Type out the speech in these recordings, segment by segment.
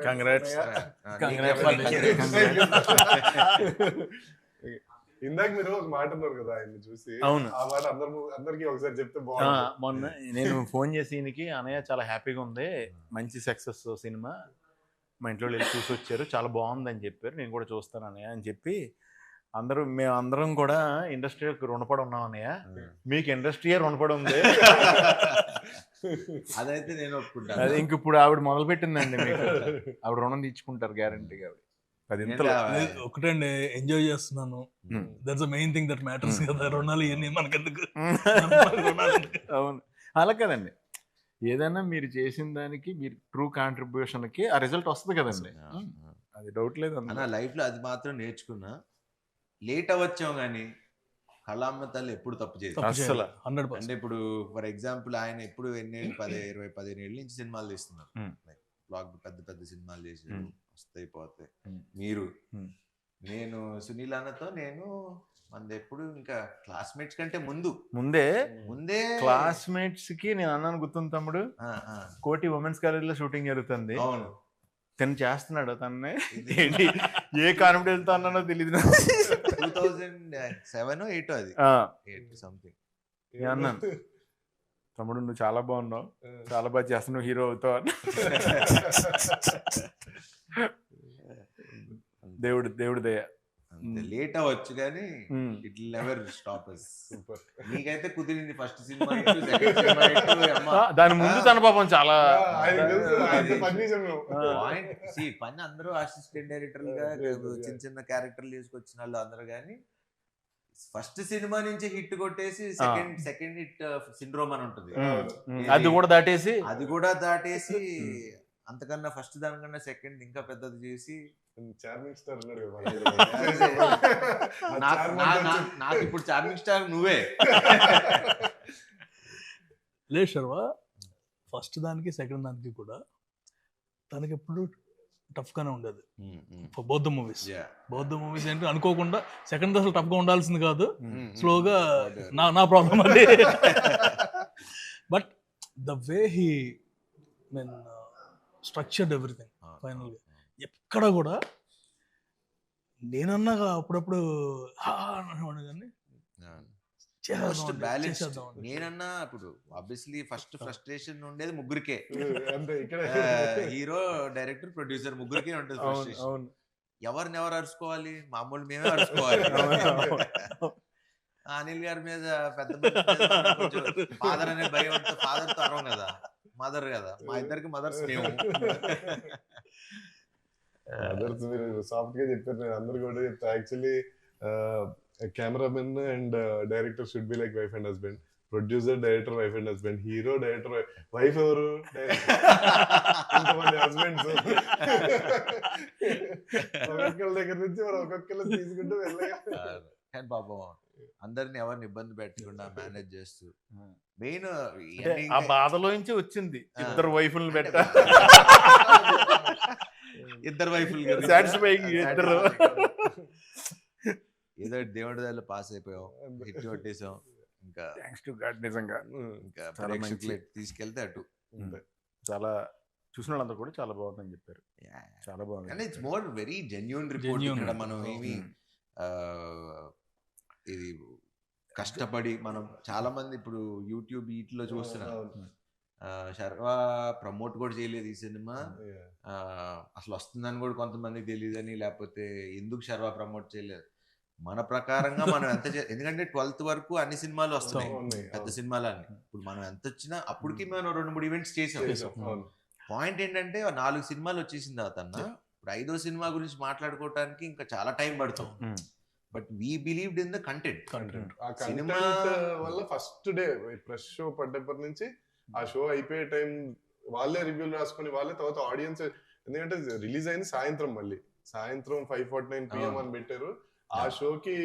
Congrats. ఇందాక మీరు ఒక మాట అన్నారు కదా ఆయన్ని చూసి. అవును, ఆ మాట అందరికి ఒకసారి చెప్తే బాగుంటుంది. మొన్న నేను ఫోన్ చేసి ఈయనకి, అన్నయ్య చాలా హ్యాపీగా ఉంది, మంచి సక్సెస్ సినిమా, మా ఇంట్లో వెళ్ళి చూసి వచ్చారు, చాలా బాగుందని చెప్పారు, నేను కూడా చూస్తాను అన్నయ్య అని చెప్పి మేమందరం కూడా ఇండస్ట్రీకి రుణపడి ఉన్నాం అన్నయ్య, మీకు ఇండస్ట్రీయే రుణపడి ఉంది. అదైతే నేను ఒప్పుకుంటాను. అది ఇంక ఇప్పుడు ఆవిడ మొదలు పెట్టిందండి, మీకు ఆవిడ రుణం తీర్చుకుంటారు గ్యారంటీగా. ఒకటండి, ఎంజాయ్ చేస్తున్నాను, that's the main thing that matters కదా. రుణాలు ఇవన్నీ మనకెందుకు? అవును, అలా కదండి, ఏదైనా మీరు చేసిన దానికి మీరు ట్రూ కాంట్రిబ్యూషన్కి ఆ రిజల్ట్ వస్తుంది కదండి, అది డౌట్ లేదు అన్న. లైఫ్లో అది మాత్రం నేర్చుకున్నా, లేట్ అవ్వచ్చాం కానీ కళామ్మ తల్లి ఎప్పుడు తప్పు చేయదు అసలు. అంటే ఇప్పుడు ఫర్ ఎగ్జాంపుల్ ఆయన ఎప్పుడు 15 ఏళ్ళ నుంచి సినిమాలు తీస్తున్నారు, బ్లాక్ పెద్ద పెద్ద సినిమాలు చేసారు, వస్తాయి పోతాయి. మీరు నేను సునీల్ అన్నతో మనది ఎప్పుడు ఇంకా క్లాస్మేట్స్ కంటే ముందే క్లాస్మేట్స్ కి నేను అన్నాను, గుర్తుంది తమ్ముడు, కోటి ఉమెన్స్ కాలేజ్ లో షూటింగ్ జరుగుతుంది, అవును, తను చేస్తున్నాడు, తన్నే ఏంటి ఏ కాన్ఫిడెన్స్ తో అన్నానో తెలియదు, 2007 8 అది 8 సంథింగ్ అన్నాను, తమ్ముడు నువ్వు చాలా బాగున్నావు, చాలా బాగా చేస్తున్నావు, హీరో అవుతావు అని. దేవుడి దయ. లేట్ అవ్వచ్చు కానీ it will never stop us. నీకైతే కుదిరింది ఫస్ట్ సినిమా, దాని ముందు తన పాపం చాలా పని అందరూ అసిస్టెంట్ డైరెక్టర్ గా చిన్న చిన్న క్యారెక్టర్లు తీసుకొచ్చిన వాళ్ళు అందరూ, కానీ ఫస్ట్ సినిమా నుంచి హిట్ కొట్టేసి సెకండ్ హిట్ సిండ్రోమ్ అని ఉంటుంది, అది కూడా దాటేసి అంతకన్నా ఫస్ట్ దానికన్నా సెకండ్ ఇంకా పెద్దది చేసి చార్మింగ్ స్టార్ నాకు ఇప్పుడు చార్మింగ్ స్టార్ నువ్వే. లేదు శర్వా, ఫస్ట్ దానికి సెకండ్ దానికి కూడా తనకి ఎప్పుడు టఫ్ గానే ఉండేది. బౌద్ధ మూవీస్ ఏంటి అనుకోకుండా సెకండ్ అసలు టఫ్ గా ఉండాల్సింది కాదు, స్లోగా నా ప్రాబ్లం అది. But the way he structured everything final గా ఎక్కడ కూడా నేనన్నా అప్పుడప్పుడు కానీ నేనన్నా ఇప్పుడు ఆబ్వియస్లీ ఫస్ట్ ఫ్రస్ట్రేషన్ ఉండేది ముగ్గురికే, హీరో డైరెక్టర్ ప్రొడ్యూసర్ ముగ్గురికే ఉంటుంది ఫ్రస్ట్రేషన్. ఎవరిని అరుచుకోవాలి, మామూలు మేమే అరుచుకోవాలి. అనిల్ గారి మీద పెద్ద ఫాదర్ అనే భయం, ఫాదర్ తో అరవం కదా, మదర్ కదా, మా ఇద్దరికి మదర్స్ మేము. మదర్స్ మీరు సాఫ్ట్ గా చెప్పారు, నేను అందరు కూడా చెప్తా. Actually cameraman and director should be like wife and husband, producer director wife and husband, hero director wife ఎవరు, ఇంతమంది హస్బెండ్స్, ఒక్కొక్కరి దగ్గర నుంచి మనం ఒక్కొక్కరు తీసుకుంటూ వెళ్ళగా. కానీ పాపం అందరిని ఎవరిని ఇబ్బంది పెట్టకుండా మేనేజ్ చేస్తూ, మెయిన్ ఆ బాధలో నుంచి వచ్చింది ఇద్దరు వైఫుల్ని పెట్ట, ఇద్దరు వైఫులు ఏదో దేవుడి దగ్గర పాస్ అయిపోయాం, హిట్ కొట్టేసాం. ఇంకా థ్యాంక్స్ టు గాడ్, నిజంగా ఇంకా తీసుకెళ్తే అటు చాలా చూసిన వాళ్ళందరూ కూడా చాలా బాగుందని చెప్పారు, చాలా బాగుంది. And it's more very genuine report. ఇక్కడ మనం ఏమి ఇది కష్టపడి మనం చాలా మంది ఇప్పుడు యూట్యూబ్ వీటిలో చూస్తున్నాం, శర్వా ప్రమోట్ కూడా చేయలేదు ఈ సినిమా, అసలు వస్తుందని కూడా కొంతమందికి తెలియదని, లేకపోతే ఎందుకు శర్వా ప్రమోట్ చేయలేదు. మన ప్రకారంగా మనం ఎంత ఎందుకంటే 12th వరకు అన్ని సినిమాలు వస్తున్నాయి, పెద్ద సినిమాలు అన్ని. ఇప్పుడు మనం ఎంత వచ్చినా అప్పటికి మనం 2-3 ఈవెంట్స్ చేసాం. పాయింట్ ఏంటంటే 4 సినిమాలు వచ్చేసిన తర్వాత ఇప్పుడు 5వ సినిమా గురించి మాట్లాడుకోవడానికి ఇంకా చాలా టైం పడుతుంది. But we believed in the content. Cinema వల్ల ఫస్ట్ డే ప్రెస్ షో పడ్డప్పటి నుంచి ఆ షో అయిపోయే టైం వాళ్ళే రివ్యూలు రాసుకొని వాళ్ళే తర్వాత ఆడియన్స్, ఎందుకంటే రిలీజ్ అయింది సాయంత్రం, మళ్ళీ సాయంత్రం 5:49 PM అని పెట్టారు. ఆ షోకి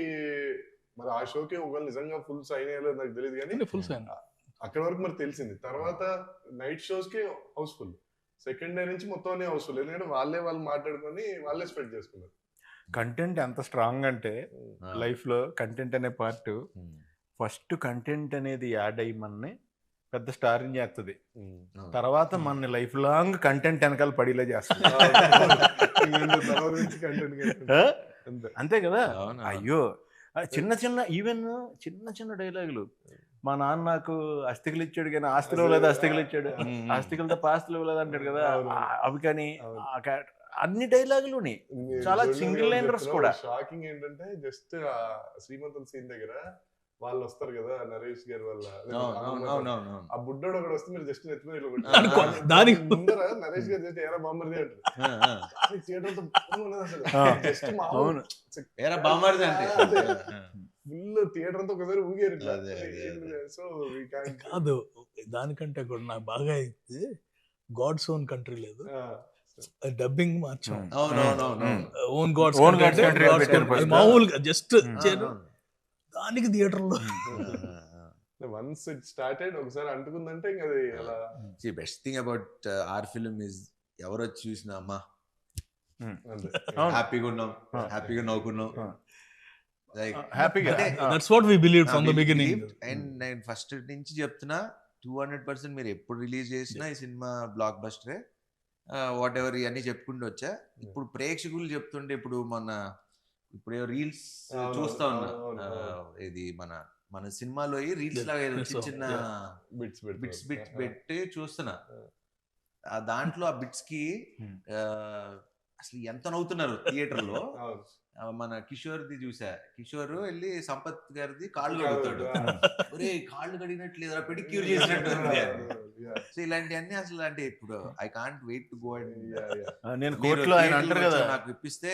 మరి ఆ షోకి ఒకవేళ నిజంగా ఫుల్ సైన్ అయ్యలేదు నాకు తెలియదు, కానీ ఫుల్ సైన్ అక్కడ వరకు మరి తెలిసింది. తర్వాత నైట్ షోస్ కి హౌస్ఫుల్, సెకండ్ డే నుంచి మొత్తం హౌస్ఫుల్, ఎందుకంటే వాళ్ళు మాట్లాడుకొని వాళ్ళే స్ప్రెడ్ చేసుకున్నారు. కంటెంట్ ఎంత స్ట్రాంగ్ అంటే లైఫ్ లో కంటెంట్ అనే పార్ట్, ఫస్ట్ కంటెంట్ అనేది యాడ్ అయ్యి మనని పెద్ద స్టార్ని చేస్తుంది, అవును. తర్వాత మన లైఫ్ లాంగ్ కంటెంట్ వెనకాల పడిలా చేస్తుంది. తర్వాత నుంచి content creation. ఆ? అంతే. అంతే కదా. అవును. అయ్యో చిన్న చిన్న ఈవెన్ చిన్న చిన్న డైలాగులు, మా నాన్న నాకు అస్థికలు ఇచ్చాడు కానీ ఆస్తిలో లేదు, అస్థికలు ఇచ్చాడు, ఆస్తికలతో పాస్తులు ఇవ్వలేదు అంటాడు కదా, అవును. అవి కానీ అవును. అన్ని డైలాగులుని చాలా single liners కూడా. షాకింగ్ ఏంటంటే జస్ట్ శ్రీమంతం సీన్ దగ్గర వాళ్ళు వస్తారు కదా, నరేష్ గారి వల్ల అవునవును. ఆ బుడ్డోడు ఒకడు వస్తే మీరు జస్ట్ నెత్తిమీద ఇట్లా అనుకో, కొట్టారు. దానికి ముందర నరేష్ గారు చేస్తే ఏరా బామ్మర్ది అంటారు. థియేటర్ అంతా boom ఉన్నది అసలు. ఆ. జస్ట్ మామూలు అవును. ఏరా బామ్మర్ది అంటే ఫుల్ థియేటర్ అంతా ఒకసారి ఊగారు ఇట్లా. అదే, అదే. సో we can't- కాదు, దానికంటే కూడా నాకు బాగా అయితే గాడ్స్ ఓన్ కంట్రీ లేదు, డబ్బింగ్ మార్చాం. అవునవును. Own God's Own God's Country పెట్టారు first. మామూలుగా జస్ట్ అవును. దానికి థియేటర్లో వన్స్ ఇట్ స్టార్టెడ్ ఒకసారి అంటుకుందంటే ఇంకా అది అలా best thing about our film is ఎవరు వచ్చి చూసినా అమ్మా అంతే. అవును. హ్యాపీగా ఉన్నాం, ఆ. హ్యాపీగా నవ్వుకున్నాం. లైక్ హ్యాపీగా that's what we believe from the beginning. And నేను ఫస్ట్ నుంచి చెప్తున్నా 200% మీరు ఎప్పుడు రిలీజ్ చేసినా ఈ సినిమా బ్లాక్ బస్టరే, వాట్ ఎవర్ ఇవన్నీ చెప్పుకుంటూ వచ్చా. ఇప్పుడు ప్రేక్షకులు చెప్తుంటే ఇప్పుడు ఇప్పుడు రీల్స్ అవును, చూస్తా ఉన్నా, అవును, ఇది మన సినిమాలో రీల్స్ లాగా ఏదో చిన్న చిన్న బిట్స్ బిట్స్ పెట్టి చూస్తున్నా. దాంట్లో ఆ బిట్స్ కి అసలు ఎంత నవ్వుతున్నారు థియేటర్ లో. మన కిషోర్ది చూసా, కిషోర్ వెళ్ళి సంపత్ గారిది కాళ్ళు కడుగుతాడు, ఒరే కాళ్ళు కడిగినట్లు లేదా పెడిక్యూర్ చేసినట్టు ఉంది అని. సో ఇలాంటివన్నీ అసలు అంటే ఇప్పుడు I can't wait to go and నేను కోర్టులో ఆయన అంటారు కదా, నాకు ఇప్పిస్తే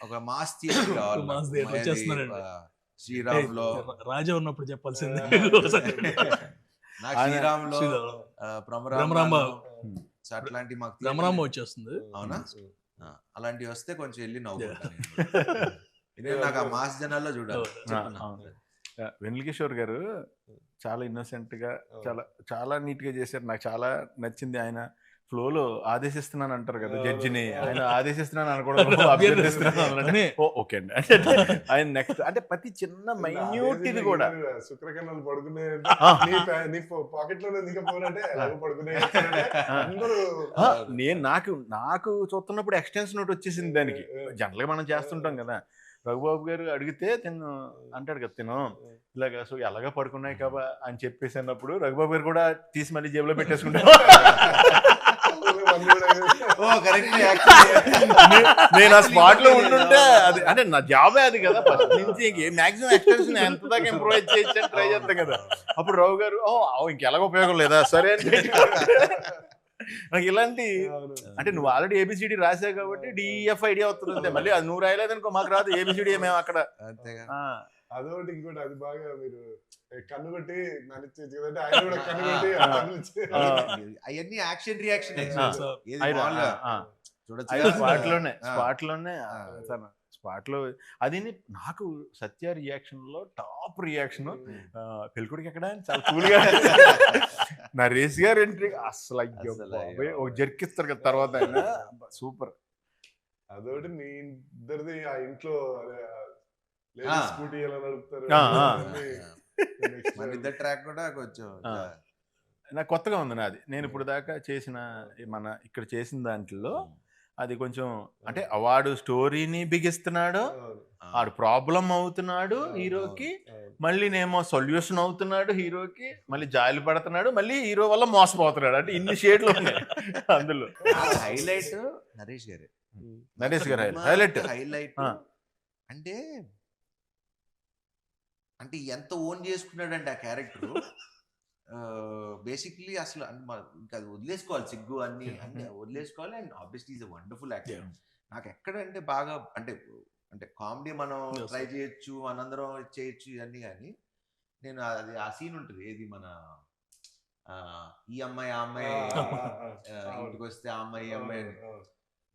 ఒక మాస్ థియేటర్ కావాలి మాస్ నాకు. థియేటర్ మాది, వచ్చేస్తున్నారండి. శ్రీరామ్ లో రాజా ఉన్నప్పుడు చెప్పాల్సిందే. నాకు శ్రీరామ్ లో భ్రమరాంబ. సో అట్లాంటి మాకు రమరామ వచ్చేస్తుంది. అవునా? అలాంటివి వస్తే కొంచెం వెళ్ళి నవ్వుకుంటాను. ఎందుకంటే నాకు ఆ మాస్ జనాల్లో చూడాలి. వెన్నెల కిషోర్ గారు చాలా ఇన్నోసెంట్ గా చాలా చాలా నీట్ గా చేశారు. నాకు చాలా నచ్చింది. ఆయన ఫ్లోలో ఆదేశిస్తున్నాను అంటారు కదా జడ్జిని, ఆయన ఆదేశిస్తున్నాను అనకూడదు, అభ్యర్థిస్తున్నాను. ఓకే అండి. అంటే ఆయన నెక్స్ట్ అంటే ప్రతి చిన్న మైన్యూట్ ఇది కూడా శుక్రకణాలు పడుకునే నీ పాకెట్ లో దిగపోనంటే పడుకునే నాకు చూస్తున్నప్పుడు ఎక్స్టెన్షన్ ఒకటి వచ్చేసింది దానికి. జనరల్గా మనం చేస్తుంటాం కదా, రఘుబాబు గారు అడిగితే తిను అంటాడు కదా, తిను ఇలాగా సో ఎలాగా పడుకున్నాయి కాబా అని చెప్పేసి అన్నప్పుడు రఘుబాబు గారు కూడా తీసి మళ్ళీ జేబులో పెట్టేసుకుంటారు. నేను ఆ స్పాట్ లో ఉంటుంటే అది అంటే నా జాబే అది కదా, ఫస్ట్ నుంచి మాక్సిమం ఎక్స్టెన్షన్ ఎంత దాకా ఇంప్రూవైజ్ చేయొచ్చు ట్రై చేస్తాం కదా. అప్పుడు రావు గారు ఇంకెలాగ ఉపయోగం లేదా సరే అని నాకు ఇలాంటి అంటే నువ్వు ఆల్రెడీ ఏబిసిడి రాసావు కాబట్టి డిఎఫ్ ఐడియా వస్తుంది, మళ్ళీ అది నువ్వు రాయలేదనుకో మాకు రాదు ఏబిసిడి మేము అక్కడ. అదొకటి ఇంకోటి అది బాగా మీరు కన్ను కొట్టి నడిచేది కదంటే ఆయన కూడా కన్ను కొట్టి అవన్నీ యాక్షన్ రియాక్షన్ స్పాట్ లో అది నాకు సత్య రియాక్షన్ లో టాప్ రియాక్షన్. పెళ్ళికొడికి ఎక్కడ చాలా కూల్ గా నరేష్ గారు ఎంట్రీ అసలు ఒక జర్కిస్తారు కదా తర్వాత ఆయన సూపర్. అదొకటి మీ ఇద్దరిది ఆ ఇంట్లో స్కూటీ ఎలా నడుపుతారు ఇద్దరు ట్రాక్ కూడా కొంచెం నాకు కొత్తగా ఉంది నాది. నేను ఇప్పుడు దాకా చేసిన మన ఇక్కడ చేసిన దాంట్లో అది కొంచెం అంటే వాడు స్టోరీని బిగిస్తున్నాడు, వాడు ప్రాబ్లం అవుతున్నాడు హీరోకి, మళ్ళీ నేమో సొల్యూషన్ అవుతున్నాడు హీరోకి, మళ్ళీ జాలి పడుతున్నాడు, మళ్ళీ హీరో వల్ల మోసపోతున్నాడు. అంటే ఇన్ని షేడ్లు ఉన్నాయి అందులో. హైలైట్ నరేష్ గారు హైలైట్ అంటే అంటే ఎంత ఓన్ చేసుకున్నాడంటే ఆ క్యారెక్టర్ బేసిక్లీ అసలు ఇంకా అది వదిలేసుకోవాలి, సిగ్గు అన్ని వదిలేసుకోవాలి. And obviously is a wonderful actor. నాకు ఎక్కడంటే బాగా అంటే అంటే కామెడీ మనం ట్రై చేయొచ్చు, మనందరం చేయొచ్చు ఇవన్నీ, కానీ నేను అది ఆ సీన్ ఉంటుంది ఏది మన ఈ అమ్మాయి ఆ అమ్మాయి ఇంటికి వస్తే ఆ అమ్మాయి ఈ అమ్మాయి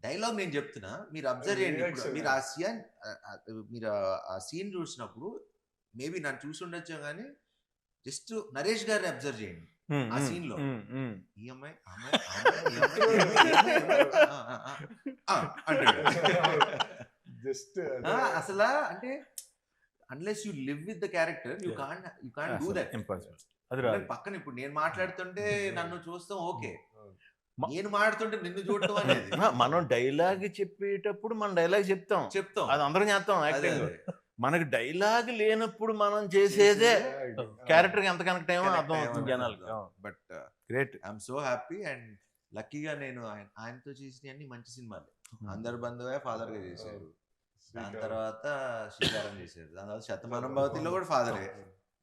డైలాగ్ నేను చెప్తున్నా, మీరు అబ్జర్వ్ చేయండి. మీరు ఆ సీన్ చూసినప్పుడు మేబీ నన్ను చూసి ఉండొచ్చు కానీ జస్ట్ నరేష్ గారిని అబ్జర్వ్ చేయండి ఆ సీన్ లో. ఈ అమ్మాయి అంటాడు. జస్ట్ అసలు అంటే unless you live with the character you can't do that. Impossible. అది రాదు. పక్కన ఇప్పుడు నేను మాట్లాడుతుంటే నన్ను చూస్తాం ఓకే, నేను మాట్లాడుతుంటే నిన్ను చూడటం అనేది మనం డైలాగ్ చెప్పేటప్పుడు మనం డైలాగ్ చెప్తాం, అది అందరం చేస్తాం యాక్టింగ్. మనకి డైలాగ్ లేనప్పుడు మనం చేసేదే క్యారెక్టర్ ఎంత కనెక్ట్ అయ్యో అర్థం అవుతుంది జనాలకి. But great. I'm so happy and లక్కీగా నేను ఆయనతో చేసిన అన్ని మంచి సినిమాలు. అందరు బంధువే ఫాదర్ గా చేశారు, దాని తర్వాత శ్రీకారం చేశారు, దాని తర్వాత శతమానం భవతిలో కూడా ఫాదరే,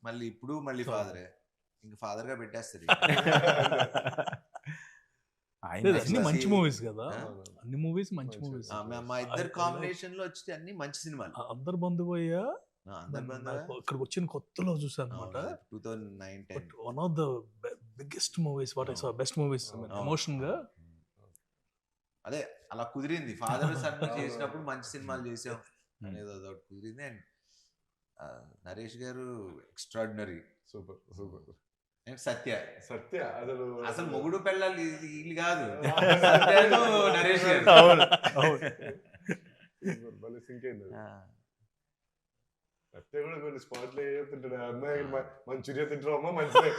మళ్ళీ ఇప్పుడు మళ్ళీ ఫాదరే, ఇంకా ఫాదర్ గా పెట్టేస్తారు. అన్ని మంచి మూవీస్ కదా, అన్ని మూవీస్ మంచి మూవీస్. మా ఇద్దరు కాంబినేషన్ లో వచ్చి అన్ని మంచి సినిమాలు. అందరు బంధువయ్యా అందరు బంధువే ఇక్కడికి వచ్చిన కొత్తలో చూసాను అనమాట. 2009-10 one of the biggest movies what I saw, best movies emotion గా. అదే అలా కుదిరింది. ఫాదర్ సన్ చేసినప్పుడు మంచి సినిమాలు చేసాం అనేది అదొకటి కుదిరింది. అండ్ నరేష్ గారు ఎక్స్ట్రాడినరీ, సూపర్ సూపర్. అండ్ సత్య అసలు మొగుడు పెళ్ళాలి వీళ్ళు కాదు, సత్యను నరేష్ గారు. సత్య కూడా కొన్ని స్పాట్లు తింటాడు, అమ్మాయి మంచూరియా తింటారు అమ్మ మంచిగా.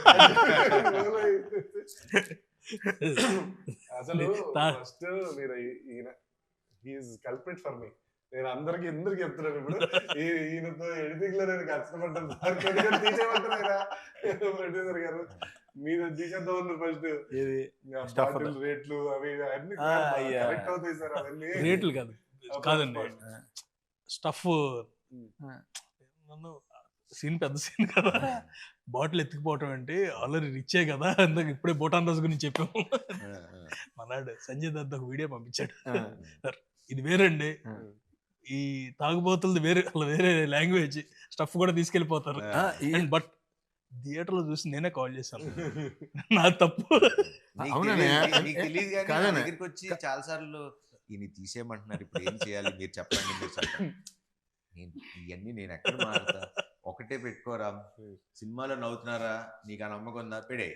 అసలు ఫస్ట్ మీరు ఈయన హీఈస్ కల్ప్రిట్ ఫర్ మీ. నేను అందరికి ఎందుకు చెప్తున్నాను ఇప్పుడు, ఈయనతో ఎడిటింగ్ లో నేను కష్టపడ్డాను, తీసేయమంటారా ప్రొడ్యూసర్ గారు, మీరు తీసేద్దాం ఉన్నారు ఫస్ట్ బాటిల్ రేట్లు అవి అన్ని కరెక్ట్ అవుతాయి సార్, అవన్నీ రేట్లు కాదండి స్టఫ్. నన్ను సీన్ పెద్ద సీన్ కదా, బాటిల్ ఎత్తుకుపోవటం అంటే ఆల్రెడీ రిచ్చే కదా, అందుకు ఇప్పుడే బోటాన్ రాజు గురించి చెప్పాము. మనాడు సంజయ్ దత్ ఒక వీడియో పంపించాడు, సార్ ఇది వేరండి, ఈ తాగుబోతులది వేరే, అలా వేరే లాంగ్వేజ్, స్టఫ్ కూడా తీసుకెళ్ళిపోతారు. బట్ థియేటర్ లో చూసి నేనే కాల్ చేశాను, నా తప్పు. దగ్గరికి వచ్చి చాలా సార్లు ఈయన తీసేయమంటున్నారు, ఇప్పుడు ఏం చేయాలి మీరు చెప్పండి, మీరు చెప్పండి. ఇవన్నీ నేను ఎక్కడ మారుతా, ఒకటే పెట్టుకోరా, సినిమాలో నవ్వుతున్నారా, నీకు ఆ నమ్మకం ఉందా, పెడే,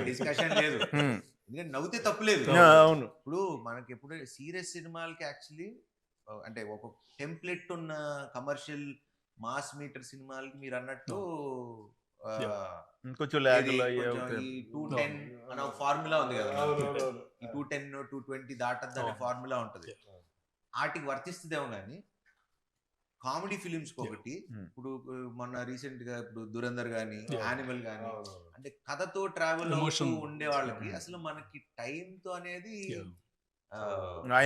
డిస్కషన్ లేదు, ఎందుకంటే నవ్వుతే తప్పు లేదు. ఇప్పుడు మనకి ఎప్పుడు సీరియస్ సినిమాలకి యాక్చువల్లీ అంటే ఒక టెంప్లెట్ ఉన్న కమర్షియల్ మాస్ మీటర్ సినిమాలకి మీరు అన్నట్టు కొంచెం 210 అనే ఒక ఫార్ములా ఉంది కదా, ఈ 210 220 దాటద్దు అనే ఫార్ములా ఉంటది, వాటికి వర్తిస్తుందేమో కానీ కామెడీ ఫిలిమ్స్ ఒకటి. ఇప్పుడు మొన్న రీసెంట్ గా ఇప్పుడు దురందర్ గానీ, యానిమల్ గానీ, అంటే కథతో ట్రావెల్ అవుతూ ఉండే వాళ్ళకి అసలు మనకి టైం తో అనేది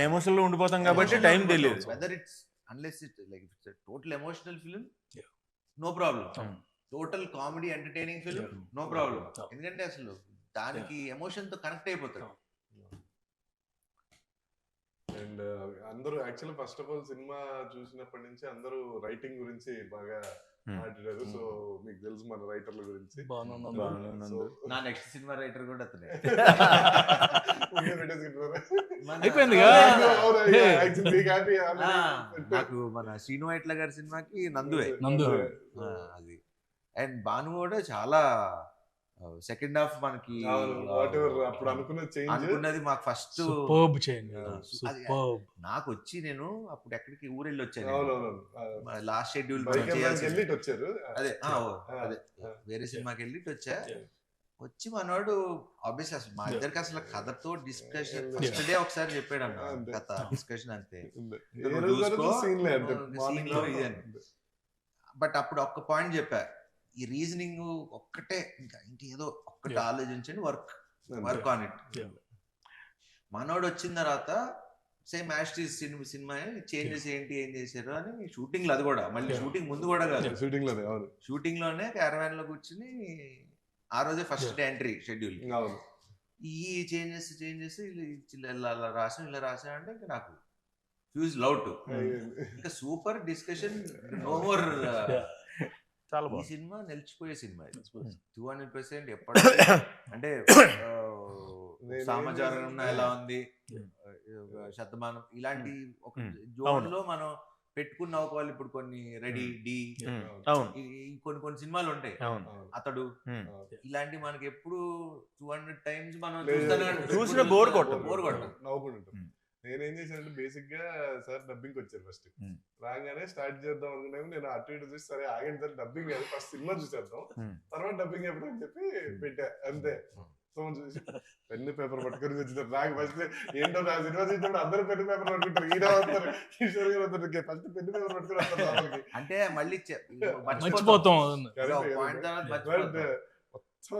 ఎమోషన్ లో ఉండిపోతాం కాబట్టి టైం తెలియదు. Whether it's unless it like it's total emotional film no problem, total comedy entertaining film no problem, ఎందుకంటే అసలు దానికి ఎమోషన్ తో కనెక్ట్ అయిపోతారు. అండ్ అందరూ actually first of all cinema చూసినప్పటి నుంచి అందరూ రైటింగ్ గురించి బాగా మాట్లాడారు. సో మీకు తెలుసు మన రైటర్ల గురించి. నా నెక్స్ట్ సినిమా రైటర్ కూడా అతనే. నాకు మన శ్రీను వైట్ల గారి సినిమాకి నందువే అది. అండ్ భాను కూడా చాలా సెకండ్ హాఫ్ మనకి అప్పుడు అనుకున్నది మాకు ఫస్ట్ నాకు వచ్చి, నేను అప్పుడు ఎక్కడికి ఊరెళ్ళి వచ్చాను, లాస్ట్ షెడ్యూల్ అదే అదే వేరే సినిమాకి వెళ్ళి వచ్చా. వచ్చి మనోడు ఆబ్వియస్ అసలు మా ఇద్దరికి అసలు కథతో డిస్కషన్ ఫస్ట్ డే ఒకసారి చెప్పాడు అన్న, కథ డిస్కషన్ అంతే, బట్ అప్పుడు ఒక్క పాయింట్ చెప్పా, ఈ రీజనింగ్ ఒక్కటే, ఇంకా ఇంకేదో ఒక్కటి ఆలోచించండి, వర్క్ ఆన్ ఇట్. మనోడు వచ్చిన తర్వాత సేమ్ యాస్టీస్ సినిమా చేంజెస్ ఏంటి ఏం చేశారు అని షూటింగ్ లో, అది కూడా మళ్ళీ షూటింగ్ ముందు కూడా కాదు, షూటింగ్ లోనే క్యారవాన్ లో కూర్చుని ఆ రోజే ఫస్ట్ డే ఎంట్రీ షెడ్యూల్, ఈ చేంజెస్ ఇలా రాసా అంటే ఇంకా నాకు ఫ్యూజ్ లౌట్, ఇంకా సూపర్ డిస్కషన్, నో మోర్. ఈ సినిమా నిలిచిపోయే సినిమా 200%. ఎప్పటికీ అంటే సమాచారం ఎలా ఉంది, శతమానం ఇలాంటి ఒక జోన్ లో మనం పెట్టుకున్న ఒకవేళ ఇప్పుడు కొన్ని రెడీ డి కొన్ని సినిమాలు ఉంటాయి, అతడు ఇలాంటి మనకి ఎప్పుడు 200 times మనం చూసిన బోర్ కొట్టం. నేనేం చేశానంటే బేసిక్ గా సార్ డబ్బింగ్ వచ్చారు ఫస్ట్. రాగానే స్టార్ట్ చేద్దాం అనుకునే నేను అటు ఇటు చూసి సరే ఆగండి సార్ డబ్బింగ్ కాదు ఫస్ట్ సినిమా చూసేద్దాం తర్వాత డబ్బింగ్ ఎప్పుడు అని చెప్పి పెట్టా అంతే. ఫోన్ చూసి పెన్ను పేపర్ పట్టుకొని వచ్చినారు. నాకు ఫస్ట్ ఏంటో నా సినిమా చూసినప్పుడు అందరూ పెన్ను పేపర్ పట్టుకుంటారు, ఈయన వస్తారు కిషోర్ గారు వస్తారు, ఫస్ట్ పెన్ను పేపర్ పట్టుకుని వస్తారు. అంటే మళ్ళీ మర్చిపోతాం. మొత్తం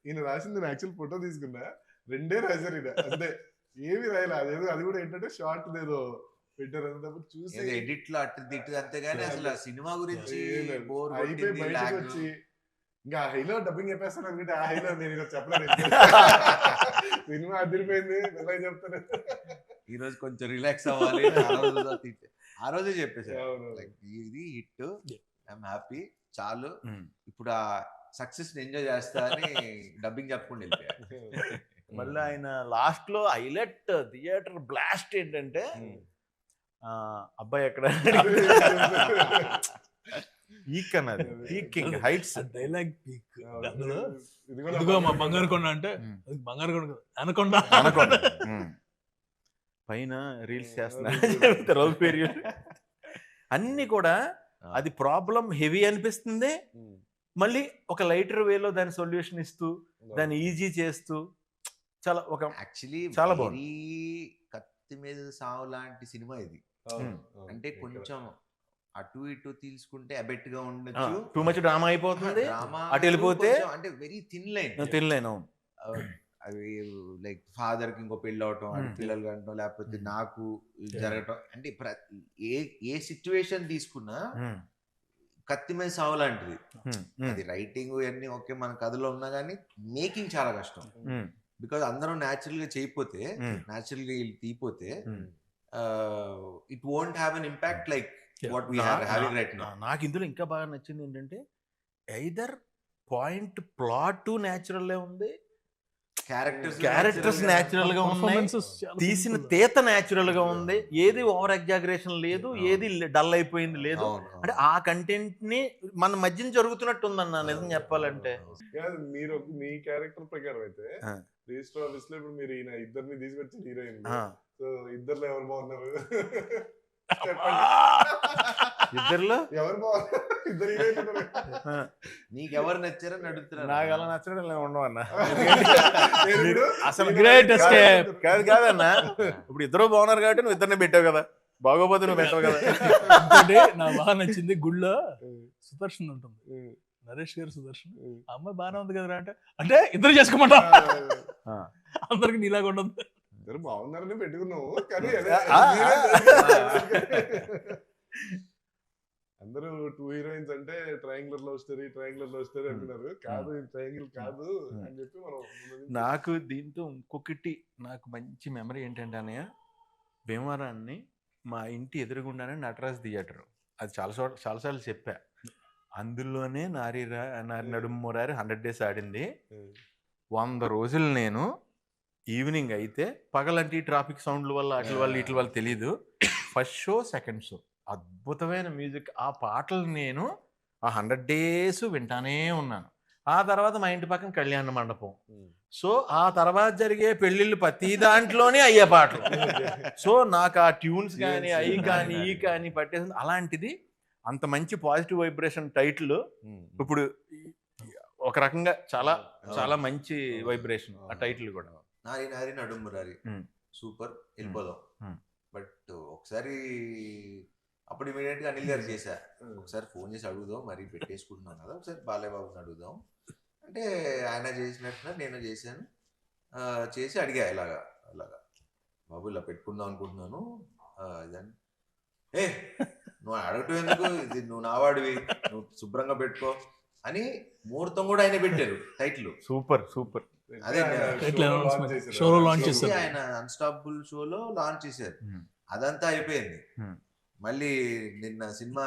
ఈయన రాసింది నేను యాక్చువల్ ఫోటో తీసుకున్నా, 2 రాశారు ఈయన అంతే, ఏమి రాయలే. అదేదో అది కూడా ఏంటంటే షార్ట్ ఏదో పెట్టారు అన్నప్పుడు చూసి ఎడిట్ లో అటు తిట్టు అంతేగాని అసలు సినిమా గురించి అయిపోయి బయటకు వచ్చి ఇంకా హైలో డబ్బింగ్ చెప్పేస్తాను అనుకుంటే ఆ హైలో నేను చెప్పలేదు. సినిమా అదిరిపోయింది ఎలా చెప్తాను. ఈ రోజు కొంచెం రిలాక్స్ అవ్వాలి, ఆ రోజే చెప్పేసారు ఇది హిట్, ఐఎమ్ హ్యాపీ, చాలు ఇప్పుడు ఆ సక్సెస్ ఎంజాయ్ చేస్తా అని డబ్బింగ్ చెప్పకుండా వెళ్ళిపోయారు. మళ్ళీ ఆయన లాస్ట్ లో హైలైట్ థియేటర్ బ్లాస్ట్ ఏంటంటే అబ్బాయి ఎక్కడ పీక్ అన్నది, పీకింగ్ హైట్స్ డైలాగ్ పీక్. ఇదిగో మా బంగారు కొండ అంటే బంగారు కొండ అనకొండ అనకొండ పైన రీల్స్ చేస్తున్నారు అన్ని కూడా. అది ప్రాబ్లం హెవీ అనిపిస్తుంది, మళ్ళీ ఒక లైటర్ వేలో దాని సొల్యూషన్ ఇస్తూ దాన్ని ఈజీ చేస్తూ చాలా ఒక యాక్చువల్లీ చాలా బాగుంది. కత్తి మీద సావు లాంటి సినిమా ఇది. అంటే కొంచెం అటు ఇటు తీసుకుంటే అబెట్ గా ఉండొచ్చు, టూ మచ్ డ్రామా అయిపోతుంది, అటు వెళ్ళిపోతే అంటే వెరీ థిన్ లైన్. అవి లైక్ ఫాదర్ కి ఇంకో పెళ్ళి అవటం, పిల్లలు కంటం, లేకపోతే నాకు జరగటం, అంటే ఏ సిచ్యువేషన్ తీసుకున్నా కత్తి మీద సావు లాంటిది. అది రైటింగ్ ఇవన్నీ ఓకే మన కథలో ఉన్నా కానీ మేకింగ్ చాలా కష్టం. బికాజ్ అందరం న్యాచురల్ గా చేయకపోతే, న్యాచురల్ గా తీయపోతే it won't have an impact like what we are having right now. నాకు ఇందులో ఇంకా బాగా నచ్చింది ఏంటంటే ఐదర్ పాయింట్ ప్లాట్ న్యాచురల్ ఉంది, క్యారెక్టర్స్ న్యాచురల్ గా ఉన్నాయి, తీసిన తీత న్యాచురల్ గా ఉంది, ఏది ఓవర్ ఎగ్జాగరేషన్ లేదు, ఏది డల్ అయిపోయింది లేదు. అంటే ఆ కంటెంట్ ని మన మధ్యన జరుగుతున్నట్టు ఉందన్న నిజం చెప్పాలంటే. మీరు మీ క్యారెక్టర్ ప్రకారం అయితే రిజిస్టర్ ఆఫీస్ లో ఇప్పుడు మీరు ఈయన ఇద్దరిని తీసుకొచ్చి హీరోయిన్, సో ఇద్దరులో ఎవరు బాగున్నారు ఇద్దరులో ఎవరు బాగున్నారు? ఇద్దరు హీరోయిన్ నీకు ఎవరు నచ్చారని అడుగుతున్నారు. నాకు అలా నచ్చడం ఉండవన్న అసలు గ్రేట్ ఎస్కేప్. కాదన్న, ఇప్పుడు ఇద్దరు బాగున్నారు కాబట్టి నువ్వు ఇద్దరిని పెట్టావు కదా, బాగోపోతే నువ్వు పెట్టావు కదా. నాకు బాగా నచ్చింది గుళ్ళో సుదర్శన్ ఉంటుంది, నరేష్ గారు సుదర్శన్, అమ్మాయి బాగానే ఉంది కదరా అంటే అంటే ఇద్దరు చేసుకోమంటా, అందరికి నీలాగా ఉండదు, ఇద్దరు బాగున్నారని పెట్టుకున్నావు కానీ అందరూ 2 హీరోయిన్స్ అంటే ట్రయాంగులర్ లవ్ స్టోరీ అనుకున్నారు. కాదు ట్రయాంగిల్ కాదు అని చెప్పి మనం. నాకు దీంతో ఇంకొకటి నాకు మంచి మెమరీ ఏంటంటే అన్నయ్య, భీమవరాన్ని మా ఇంటి ఎదురుగుండానే నటరాజ్ థియేటర్, అది చాలాసార్లు చెప్పా, అందులోనే నారి నడుమురారి 100 days ఆడింది. 100 రోజులు నేను ఈవినింగ్ అయితే పగలంటి ట్రాఫిక్ సౌండ్ల వల్ల వీటి వల్ల తెలీదు, ఫస్ట్ షో సెకండ్ షో అద్భుతమైన మ్యూజిక్, ఆ పాటలు నేను ఆ 100 days వింటానే ఉన్నాను. ఆ తర్వాత మా ఇంటి పక్కన కళ్యాణ మండపం, సో ఆ తర్వాత జరిగే పెళ్ళిళ్ళు ప్రతి దాంట్లోనే అయ్యే పాటలు. సో నాకు ఆ ట్యూన్స్ కానీ అవి కానీ ఈ కానీ పట్టేసింది. అలాంటిది అంత మంచి పాజిటివ్ వైబ్రేషన్ టైటిల్ ఇప్పుడు ఒక రకంగా చాలా చాలా మంచి వైబ్రేషన్ ఆ టైటిల్ కూడా. నారి నారి నడుమురారి సూపర్, వెళ్ళిపోదాం. బట్ ఒకసారి అప్పుడు ఇమీడియట్ గా అనిల్ గారు చేశా, ఒకసారి ఫోన్ చేసి అడుగుదాం, మరి పెట్టేసుకుంటున్నాం కదా, ఒకసారి బాలయ్యబాబుని అడుగుదాం అంటే ఆయన చేసినట్టుగా నేను చేశాను. చేసి అడిగా ఇలాగా బాబు ఇలా పెట్టుకుందాం అనుకుంటున్నాను ఇదని. నువ్వు అడగటం ఎందుకు, ఇది నువ్వు నావాడివి, నువ్వు శుభ్రంగా పెట్టుకో అని ముహూర్తం కూడా ఆయన పెట్టారు టైటిల్. సూపర్. అదే షోలో లాంచ్ చేశారు, ఆయన అన్స్టాపబుల్ షోలో లాంచ్ చేశారు. అదంతా అయిపోయింది. మళ్ళీ నిన్న సినిమా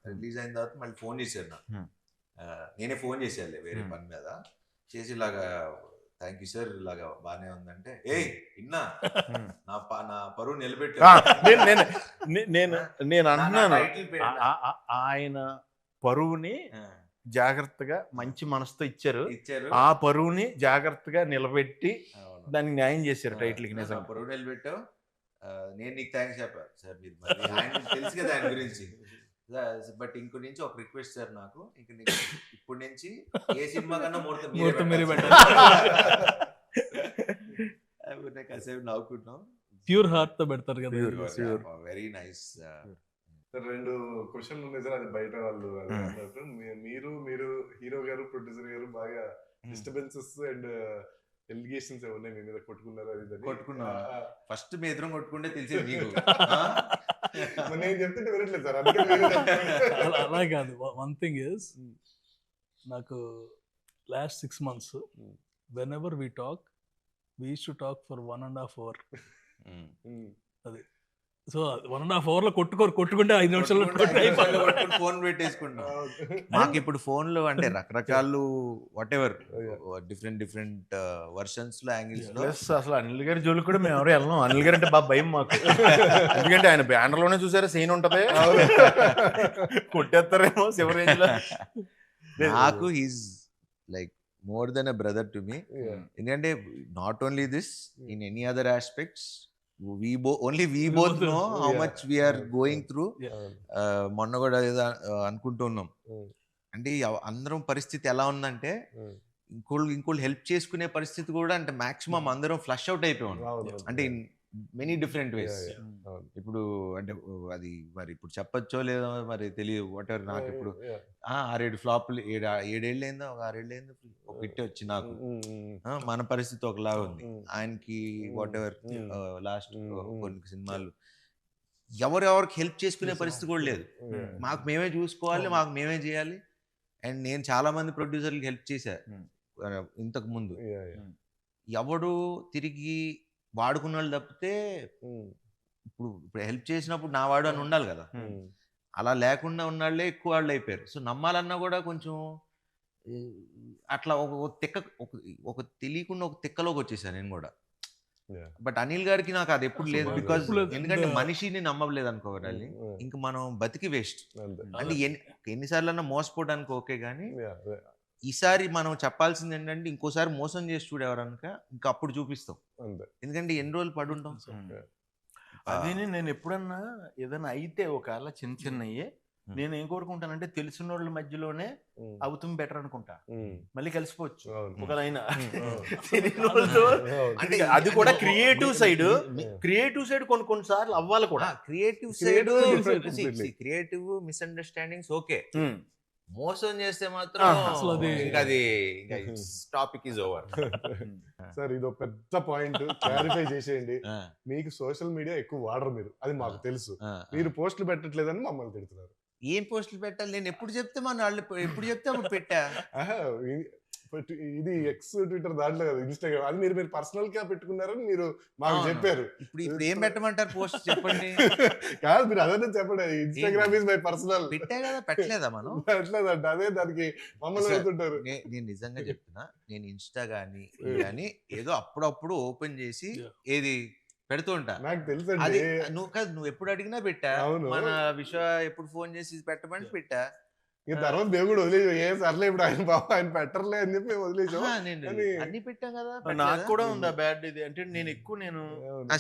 రిలీజ్ అయిన తర్వాత మళ్ళీ ఫోన్ చేశారు నాకు, నేనే ఫోన్ చేశాను వేరే పని మీద చేసి, ఇలాగా థ్యాంక్ యూ సార్, ఇలాగా బానే ఉందంటే, ఇన్నా నా పరువు నిలబెట్టా. నేను అంటున్నాను ఆయన పరువుని జాగ్రత్తగా మంచి మనసుతో ఇచ్చారు, ఆ పరువుని జాగ్రత్తగా నిలబెట్టి దానికి న్యాయం చేశారు టైటిల్ కి. నిజంగా పరువు నిలబెట్టావు, నేను నీకు థ్యాంక్స్ చెప్పాను సార్, మీరు మరి ఆయన తెలుసు కదా ఆయన గురించి. బట్ ఇంకో నుంచి ఒక రిక్వెస్ట్ సార్, నాకు ఇంక ఇప్పుడు నుంచి ఏ సినిమా కన్నా ముహూర్తం మీరే కాసేపు నవ్వుకుంటున్నాం. ప్యూర్ హార్ట్ తో పెడతారు కదా. Very nice. రెండు క్వశ్చన్లు ఉన్నాయి సార్, అది బయట వాళ్ళు అది అన్నట్టు. మీరు హీరో గారు ప్రొడ్యూసర్ గారు బాగా డిస్టర్బెన్సెస్ అండ్ ఎలిగేషన్స్ ఏమన్నాయి మీ మీద, కొట్టుకున్నారు అది ఇది అని. కొట్టుకున్నా ఫస్ట్ మీ ఎదురు కొట్టుకుంటే తెలిసేది నీకు. మరి నేను చెప్తుంటే వినట్లేదు సార్, అందుకే మీరే చెప్పండి. అలా కాదు. వన్ థింగ్ ఇస్, నాకు last 6 months when ever we talk, we use to talk for 1.5 hour. అది సో 1.5 hour లో కొట్టుకుంటే 5 నిమిషాల్లో ఫోన్ పెట్టేసుకుంటాం. మాకు ఇప్పుడు ఫోన్లు అంటే రకరకాలు వాట్ ఎవర్ డిఫరెంట్ వర్షన్స్ లో యాంగిల్స్ లో. అసలు అనిల్ గారి జోలికి కూడా మేము ఎవరు వెళ్ళాం. అనిల్ గారు అంటే బాగా భయం మాకు. ఎందుకంటే ఆయన బ్యానర్ లోనే చూసారా సీన్ ఉంటది, కొట్టేస్తారేమో శివ రేంజ్ లో. నాకు he's like more than a brother to me. ఎందుకంటే not only this, in any other aspects we both know how much we are going through. మొన్న కూడా ఏదో అనుకుంటున్నాం అంటే అందరం పరిస్థితి ఎలా ఉందంటే ఇంకోళ్ళు హెల్ప్ చేసుకునే పరిస్థితి కూడా అంటే మాక్సిమం అందరం ఫ్లష్ అవుట్ అయిపోయాం అంటే ఇన్ మెనీ డిఫరెంట్ వేస్. ఇప్పుడు అంటే అది మరి ఇప్పుడు చెప్పచ్చో లేదో మరి తెలియదు, వాట్ ఎవర్. నాకు ఇప్పుడు 6-7 ఫ్లాప్లు 7 ఏళ్ళు అయిందో, ఒక 6 ఏళ్ళు అయిందో ఒక హిట్ వచ్చి నాకు. మన పరిస్థితి ఒకలాగా ఉంది, ఆయనకి వాట్ ఎవర్ లాస్ట్ కొన్ని సినిమాలు ఎవరెవరికి హెల్ప్ చేసుకునే పరిస్థితి కూడా లేదు. మాకు మేమే చూసుకోవాలి, మాకు మేమే చేయాలి. అండ్ నేను చాలా మంది ప్రొడ్యూసర్లకి హెల్ప్ చేశా ఇంతకు ముందు. ఎవడు తిరిగి వాడుకున్న వాళ్ళు తప్పితే ఇప్పుడు హెల్ప్ చేసినప్పుడు నా వాడు అని ఉండాలి కదా, అలా లేకుండా ఉన్నాళ్లే ఎక్కువ వాళ్ళు అయిపోయారు. సో నమ్మాలన్నా కూడా కొంచెం అట్లా ఒక తెలియకుండా ఒక తిక్కలోకి వచ్చేసాను నేను కూడా. బట్ అనిల్ గారికి నాకు అది ఎప్పుడు లేదు, బికాజ్ ఎందుకంటే మనిషిని నమ్మలేదు అనుకోవాలి, ఇంక మనం బతికి వేస్ట్. అంటే ఎన్నిసార్లు అన్నా మోసపోవడానికి ఓకే, కానీ ఈసారి మనం చెప్పాల్సింది ఏంటంటే ఇంకోసారి మోసం చేసి చూడేవారనుక ఇంకా అప్పుడు చూపిస్తాం. ఎందుకంటే ఎన్ని రోజులు పడుంటాం. అది నేను ఎప్పుడన్నా ఏదైనా అయితే ఒకవేళ చిన్నయ్యే నేను ఏం కోరుకుంటానంటే తెలిసిన వాళ్ళ మధ్యలోనే అవుతుంది బెటర్ అనుకుంటా, మళ్ళీ కలిసిపోవచ్చు ఒకలైనా. అంటే అది కూడా క్రియేటివ్ సైడ్ కొన్నిసార్లు అవ్వాలి కూడా. క్రియేటివ్ మిస్అండర్స్టాండింగ్స్ ఓకే, మోసం చేస్తే మాత్రం అది టాపిక్ ఇస్ ఓవర్. సార్ ఇది ఒక పెద్ద పాయింట్, క్లారిఫై చేసేయండి. మీకు సోషల్ మీడియా ఎక్కువ వాడరు మీరు, అది మాకు తెలుసు. మీరు పోస్టులు పెట్టట్లేదని మమ్మల్ని తిడుతున్నారు. ఏం పోస్టులు పెట్టాలి? నేను ఎప్పుడు చెప్తే ఎప్పుడు చెప్తే అప్పుడు పెట్టా. ఇది ఎక్స్ ట్విట్టర్ దాంట్లో కదా, ఇన్స్టాగ్రామ్, అది మీరు పర్సనల్ గా పెట్టుకున్నారని మీరు మాకు చెప్పారు. ఇప్పుడు ఏం పెట్టమంటారు పోస్ట్ చెప్పండి? కాదు మీరు అదే చెప్పండి, ఇన్స్టాగ్రామ్ ఇస్ మై పర్సనల్. పెట్టా కదా, పెట్టలేదా మనం? పెట్టలేదంట, అదే దానికి మమ్మల్ని పెడుతుంటారు. నేను నిజంగా చెప్తున్నా, నేను ఇన్స్టా గానీ ఏదో అప్పుడప్పుడు ఓపెన్ చేసి ఏది పెడుతూ ఉంటా. నాకు తెలుసు, అది నువ్వు ఎప్పుడు అడిగినా పెట్టా. మన విశ్వ ఎప్పుడు ఫోన్ చేసి పెట్టమని పెట్టా. తర్వాత దేవుడు వదిలేవు, ఏ సర్లే ఇప్పుడు ఆయన బాబు ఆయన పెట్టర్లే అని చెప్పి వదిలేసాం. అన్ని పెట్టాం కదా. నాకు కూడా ఉందా బ్యాడ్ ఇది అంటే నేను ఎక్కువ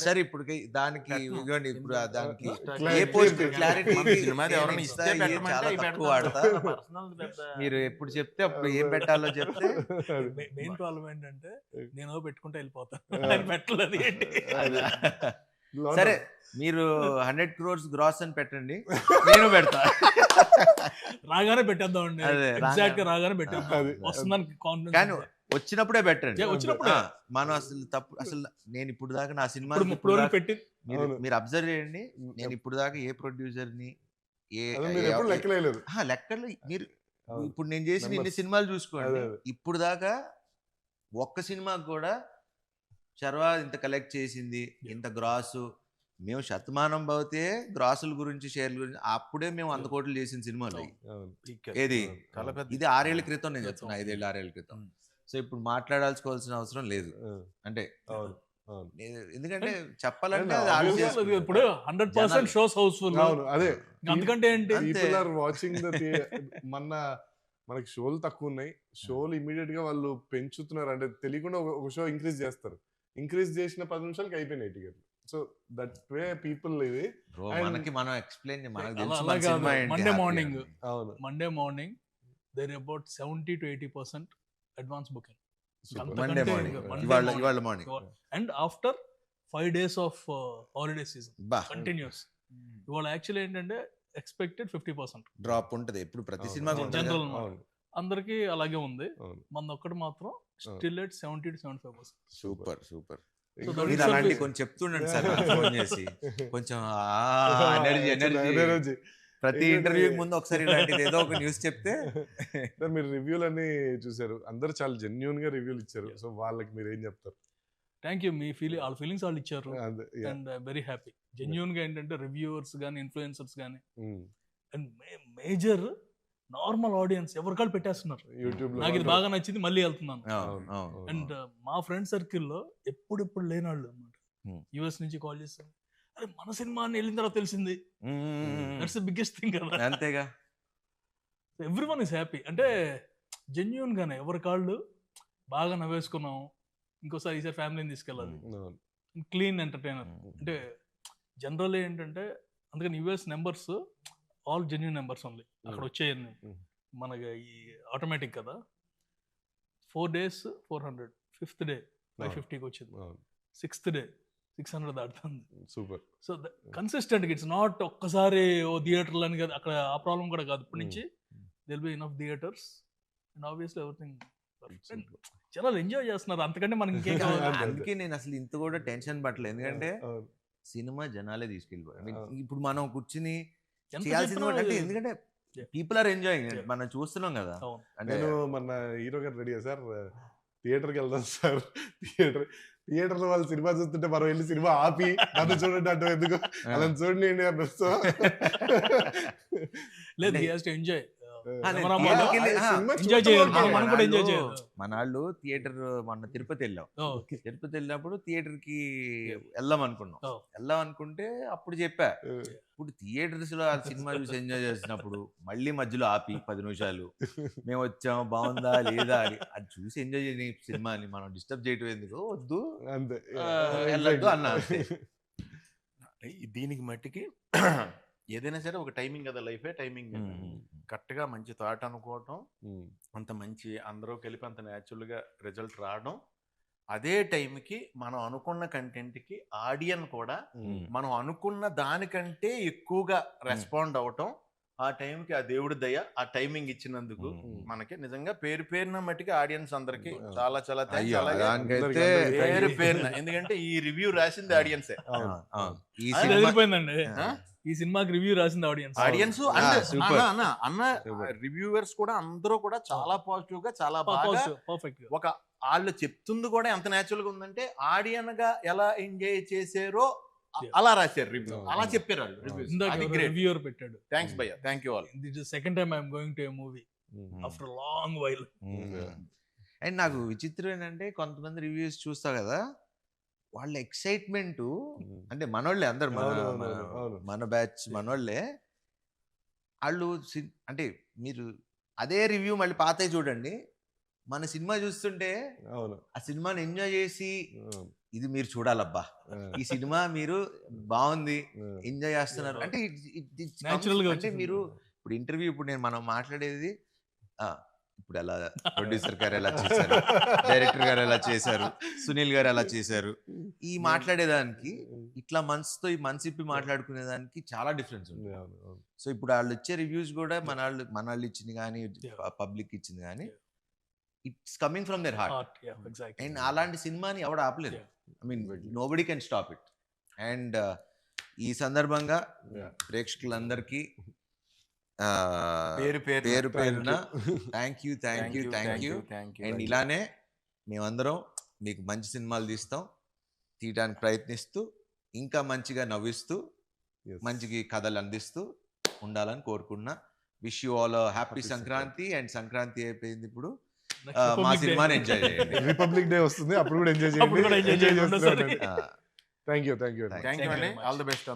సరే ఇప్పుడు దానికి ఇప్పుడు దానికి ఏ పోస్ట్ క్లారిటీ వాడతా. మీరు ఎప్పుడు చెప్తే అప్పుడు ఏం పెట్టాలో చెప్తే. మెయిన్ ప్రాబ్లం ఏంటంటే నేను పెట్టుకుంటే వెళ్ళిపోతాను, పెట్టలేదు ఏంటి. సరే మీరు 100 crores గ్రాస్ అని పెట్టండి, నేను పెడతా. రాగానే పెట్టేద్దామండి, ఎగ్జాక్ట్ గా రాగానే పెట్టేద్దాం, వస్తుందని కాన్ఫిడెన్స్. కానీ వచ్చినప్పుడే పెట్టండి. మనం అసలు నేను ఇప్పుడు దాకా నా సినిమా పెట్టి మీరు అబ్జర్వ్ చేయండి, నేను ఇప్పుడు దాకా ఏ ప్రొడ్యూసర్ ని లెక్కలు మీరు ఇప్పుడు నేను చేసిన ఇన్ని సినిమాలు చూసుకోండి, ఇప్పుడు దాకా ఒక్క సినిమాకి కూడా శర్వా ఇంత కలెక్ట్ చేసింది, ఇంత గ్రాసు, మేము శతమానం పోతే గ్రాసుల గురించి షేర్ల గురించి అప్పుడే మేము 100 కోట్లు చేసిన సినిమాలు ఏది. ఇది 6 ఏళ్ల క్రితం నేను చెప్తున్నా, 5 ఏళ్ళు 6 ఏళ్ల క్రితం. సో ఇప్పుడు మాట్లాడాల్సుకోవాల్సిన అవసరం లేదు. అంటే ఎందుకంటే చెప్పాలంటే ఇప్పుడు 100% షోస్ హౌస్ఫుల్. అదే అందుకంటే ఏంటి, పీపుల్ ఆర్ వాచింగ్ ద మనకి షోలు తక్కువ ఉన్నాయి, షోలు ఇమీడియట్ గా వాళ్ళు పెంచుతున్నారు. అంటే తెలియకుండా ఒక షో ఇంక్రీజ్ చేస్తారు, ఇంక్రీజ్ చేసిన 10 నిమిషాలకి అయిపోయినాయి టికెట్లు. సో దట్ వే పీపుల్ ఇది. బ్రో And- మనకి మనం ఎక్స్ప్లెయిన్ మనకు అలా తెలుసు అలా మన కాదు. సినిమా ఏంటి, Monday happy morning. అని. అవును, Monday morning there about 70 to 80% advance booking. Super. అంతకంటే మండే ఇంకా మార్నింగ్ Monday ఇవాళ morning. ఇవాళ morning and after 5 days of holiday season బా కంటిన్యూస్. ఇవాళ యాక్చువల్లీ ఏంటంటే ఎక్స్పెక్టెడ్ 50%. డ్రాప్ ఉంటది ఎప్పుడు ప్రతి అవును, సినిమాకి అవును, ఉంటుంది General కదా. అవును, అందరికీ అలాగే ఉంది. అవును. మన ఒక్కటి మాత్రం still at 70 to 75%. Super super. ఇంకా that మీరు itself అలాంటి is- కొంచెం చెప్తుండండి సార్ నాకు ఫోన్ చేసి కొంచెం ఎనర్జీ Energy. ప్రతి ఇంకా ఇంటర్వ్యూకి ముందు ఒకసారి ఇలాంటిది ఏదో ఒక న్యూస్ చెప్తే సార్ మీరు రివ్యూలు అన్ని చూసారు, అందరూ చాలా జెన్యున్ గా రివ్యూలు ఇచ్చారు. సో వాళ్ళకి మీరు ఏం చెప్తారు? Thank you. మీ వాళ్ళ ఫీలింగ్స్ వాళ్ళు ఇచ్చారు అదే, yeah. And very happy. Genuine గా ఏంటంటే రివ్యూవర్స్ కానీ ఇన్ఫ్లుయెన్సర్స్ కానీ Mm. And major normal audience ఎవరికాళ్ళు పెట్టేస్తున్నారు. యూట్యూబ్ లో నాకు ఇది బాగా నచ్చింది, మళ్ళీ వెళ్తున్నాను. అవును, అవును. అండ్ మా ఫ్రెండ్ సర్కిల్లో ఎప్పుడు లేనాళ్ళు అనమాట. యుఎస్ నుంచి కాల్ చేస్తాను, అరే మన సినిమా అని వెళ్ళిన తర్వాత తెలిసింది. దట్స్ ద బిగ్గెస్ట్ థింగ్ కదా. అంతేగా. Every one is happy. అంటే జెన్యున్ గానే ఎవరి కాళ్ళు బాగా నవ్వేసుకున్నాం, ఇంకోసారి ఈసారి ఫ్యామిలీని తీసుకెళ్ళాలి. Clean entertainer. అంటే జనరల్ ఏంటంటే అందుకని US numbers all genuine numbers only అక్కడ వచ్చేయన్ని. మనకి ఈ ఆటోమేటిక్ కదా. 4 days 400, 5th day 550కి వచ్చింది, 6th day 600 దాటుతుంది. Super. So consistent it's not ఒక్కసారి ఓ థియేటర్లు అని కదా, అక్కడ ఆ ప్రాబ్లం కూడా కాదు. ఇప్పటి నుంచి దిల్ be enough theatres and obviously everything. జనాలు ఎంజాయ్ చేస్తున్నారు, అంతకంటే మనకి ఇంకేం కావాలి. అందుకే నేను అసలు ఇంత కూడా టెన్షన్ పట్టలేదు, ఎందుకంటే సినిమా జనాలే తీసుకెళ్ళిపోయారు. I mean, ఇప్పుడు మనం కూర్చుని ఎంత చేయాల్సింది చెప్పినా కూడా అంటే ఎందుకంటే Yeah. People are enjoying, Yeah. మనం చూస్తున్నాం కదా. అవును. అంటే నేను మన హీరో గారు రెడీ సార్, థియేటర్కి వెళ్దాం సార్. థియేటర్ లో వాళ్ళు సినిమా చూస్తుంటే మనం వెళ్ళి సినిమా ఆపి నన్ను చూడండి అంటే ఎందుకు అలా చూడండి అన్నారు. సో లేదు, he has to enjoy. నేను మనం theatre కి వెళ్ళి- ఎంజాయ్ చేయాలి, మనం కూడా ఎంజాయ్ చేయాలి. మనాళ్ళు థియేటర్ మొన్న తిరుపతి వెళ్ళాం. ఓకే. తిరుపతి వెళ్ళినప్పుడు థియేటర్ కి వెళ్దాం అనుకున్నాం. Oh. వెళ్దాం అనుకుంటే అప్పుడు చెప్పా, ఇప్పుడు థియేటర్స్ లో ఆ సినిమా చూసి ఎంజాయ్ చేసినప్పుడు మళ్ళీ మధ్యలో ఆపి 10 నిమిషాలు మేము వచ్చాం బాగుందా లేదా అని అది చూసి ఎంజాయ్ చేయని సినిమాని మనం డిస్టర్బ్ చేయటం ఎందుకు, వద్దు అంతే వెళ్ళొద్దు అన్నా. దీనికి మట్టికి ఏదైనా సరే ఒక టైమింగ్ కదా, లైఫే టైమింగ్. కరెక్ట్గా మంచి థాట్ అనుకోవటం, అంత మంచి అందరూ కలిపి అంత న్యాచురల్గా రిజల్ట్ రావడం, అదే టైంకి మనం అనుకున్న కంటెంట్కి ఆడియన్ కూడా మనం అనుకున్న దానికంటే ఎక్కువగా రెస్పాండ్ అవటం, ఆ టైంకి ఆ దేవుడి దయ ఆ టైమింగ్ ఇచ్చినందుకు మనకి నిజంగా పేరున మట్టికి ఆడియన్స్ అందరికి చాలా చాలా thanks. అయ్యో, అలాగే దానికైతే పేరున ఎందుకంటే ఈ రివ్యూ రాసింది ఆడియన్సే. ఈ అది సినిమా అదిరిపోయిందండి. ఈ సినిమాకి రివ్యూ రాసింది ఆడియన్స్. super. అన్న రివ్యూవర్స్ కూడా అందరూ కూడా చాలా పాజిటివ్ గా చాలా బాగా పర్ఫెక్ట్. ఒక వాళ్ళు చెప్తుంది కూడా ఎంత న్యాచురల్ గా ఉందంటే ఆడియన్ గా ఎలా ఎంజాయ్ చేసారో అలా రాశారు రివ్యూ, అలా చెప్పారు వాళ్ళు రివ్యూస్. అది గ్రేట్. రివ్యూవర్ పెట్టాడు. థ్యాంక్స్ భయ్య, thank you all. This is second time I'm going to A movie after long while. And నాకు విచిత్రం ఏంటంటే కొంతమంది రివ్యూస్ చూస్తా కదా, వాళ్ళ ఎక్సైట్మెంట్ అంటే మనోళ్ళే అందరు మన బ్యాచ్ మనోళ్ళే. వాళ్ళు అంటే మీరు అదే రివ్యూ మళ్ళీ పాతే చూడండి, మన సినిమా చూస్తుంటే ఆ సినిమాని ఎంజాయ్ చేసి ఇది మీరు చూడాలబ్బా, ఈ సినిమా మీరు బాగుంది ఎంజాయ్ చేస్తున్నారు అంటే Natural గా అంటే మీరు ఇప్పుడు ఇంటర్వ్యూ ఇప్పుడు మనం మాట్లాడేది ఇప్పుడు ఎలా ప్రొడ్యూసర్ గారు ఎలా చేశారు, డైరెక్టర్ గారు ఎలా చేశారు, సునీల్ గారు ఎలా చేశారు, ఈ మాట్లాడేదానికి ఇట్లా మనసుతో ఈ మనసు ఇప్పి మాట్లాడుకునేదానికి చాలా డిఫరెన్స్ ఉంది. సో ఇప్పుడు వాళ్ళు ఇచ్చే రివ్యూస్ కూడా మన వాళ్ళు ఇచ్చింది కానీ పబ్లిక్ ఇచ్చింది కానీ it's coming from their heart. And అలాంటి సినిమాని ఎవడు ఆపలేదు. I mean nobody can stop it. And ఈ సందర్భంగా ప్రేక్షకులందరికీ పేరు పేరున థ్యాంక్ యూ. అండ్ ఇలానే మేమందరం మీకు మంచి సినిమాలు తీయడానికి ప్రయత్నిస్తూ ఇంకా మంచిగా నవ్విస్తూ మంచిగా కథలు అందిస్తూ ఉండాలని కోరుకున్నా. Wish you all happy Sankranti. And Sankranti అయిపోయింది, ఇప్పుడు మా సినిమాని ఎంజాయ్ చేయండి. రిపబ్లిక్ డే వస్తుంది, అప్పుడు కూడా ఎంజాయ్ చేయండి. థ్యాంక్ యూ అండి, ఆల్ ది బెస్ట్.